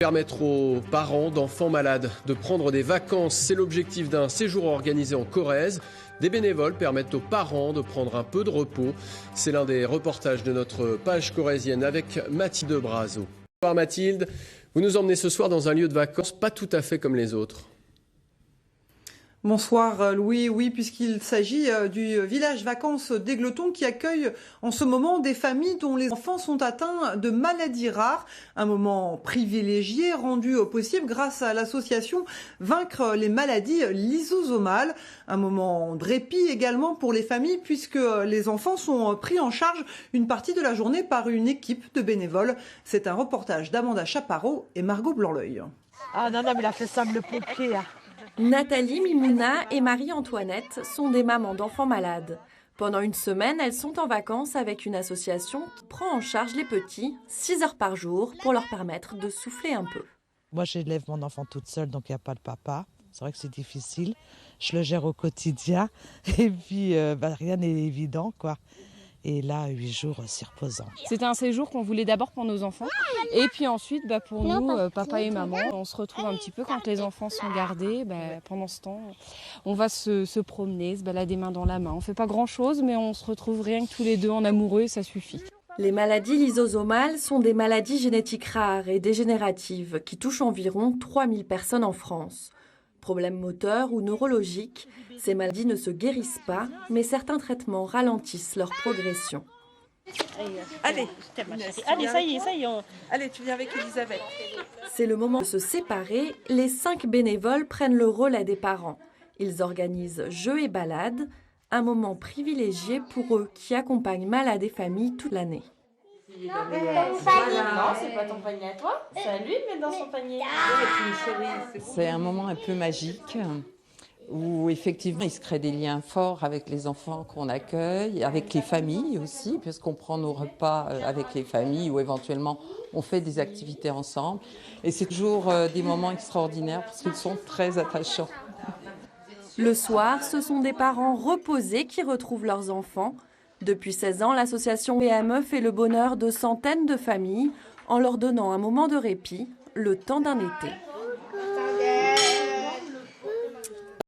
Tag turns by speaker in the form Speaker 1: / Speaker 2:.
Speaker 1: Permettre aux parents d'enfants malades de prendre des vacances, c'est l'objectif d'un séjour organisé en Corrèze. Des bénévoles permettent aux parents de prendre un peu de repos. C'est l'un des reportages de notre page corrézienne avec Mathilde Brazo. Bonsoir Mathilde, vous nous emmenez ce soir dans un lieu de vacances pas tout à fait comme les autres.
Speaker 2: Bonsoir Louis, oui, puisqu'il s'agit du village vacances d'Égletons qui accueille en ce moment des familles dont les enfants sont atteints de maladies rares. Un moment privilégié rendu possible grâce à l'association Vaincre les maladies lysosomales. Un moment de répit également pour les familles puisque les enfants sont pris en charge une partie de la journée par une équipe de bénévoles. C'est un reportage d'Amanda Chaparro et Margot Blanc-l'Œil.
Speaker 3: Ah non, mais il a fait ça le pompier là.
Speaker 4: Nathalie, Mimouna et Marie-Antoinette sont des mamans d'enfants malades. Pendant une semaine, elles sont en vacances avec une association qui prend en charge les petits 6 heures par jour pour leur permettre de souffler un peu.
Speaker 5: Moi, j'élève mon enfant toute seule, donc il n'y a pas de papa. C'est vrai que c'est difficile. Je le gère au quotidien et puis rien n'est évident, quoi. Et là, 8 jours, c'est reposant.
Speaker 6: C'était un séjour qu'on voulait d'abord pour nos enfants. Et puis ensuite, pour nous, papa et maman, on se retrouve un petit peu quand les enfants sont gardés. Pendant ce temps, on va se promener, se balader main dans la main. On ne fait pas grand-chose, mais on se retrouve rien que tous les deux en amoureux et ça suffit.
Speaker 4: Les maladies lysosomales sont des maladies génétiques rares et dégénératives qui touchent environ 3000 personnes en France. Problèmes moteurs ou neurologiques, ces maladies ne se guérissent pas, mais certains traitements ralentissent leur progression.
Speaker 2: Allez,
Speaker 3: ça y est.
Speaker 2: allez, tu viens avec Elisabeth.
Speaker 4: C'est le moment de se séparer. Les 5 bénévoles prennent le relais des parents. Ils organisent jeux et balades, un moment privilégié pour eux qui accompagnent malades et familles toute l'année.
Speaker 3: Non, c'est pas ton panier à toi. C'est à lui de mettre dans son panier.
Speaker 7: C'est un moment un peu magique où effectivement il se crée des liens forts avec les enfants qu'on accueille, avec les familles aussi, puisqu'on prend nos repas avec les familles ou éventuellement on fait des activités ensemble. Et c'est toujours des moments extraordinaires parce qu'ils sont très attachants.
Speaker 4: Le soir, ce sont des parents reposés qui retrouvent leurs enfants. Depuis 16 ans, l'association PME fait le bonheur de centaines de familles en leur donnant un moment de répit, le temps d'un été.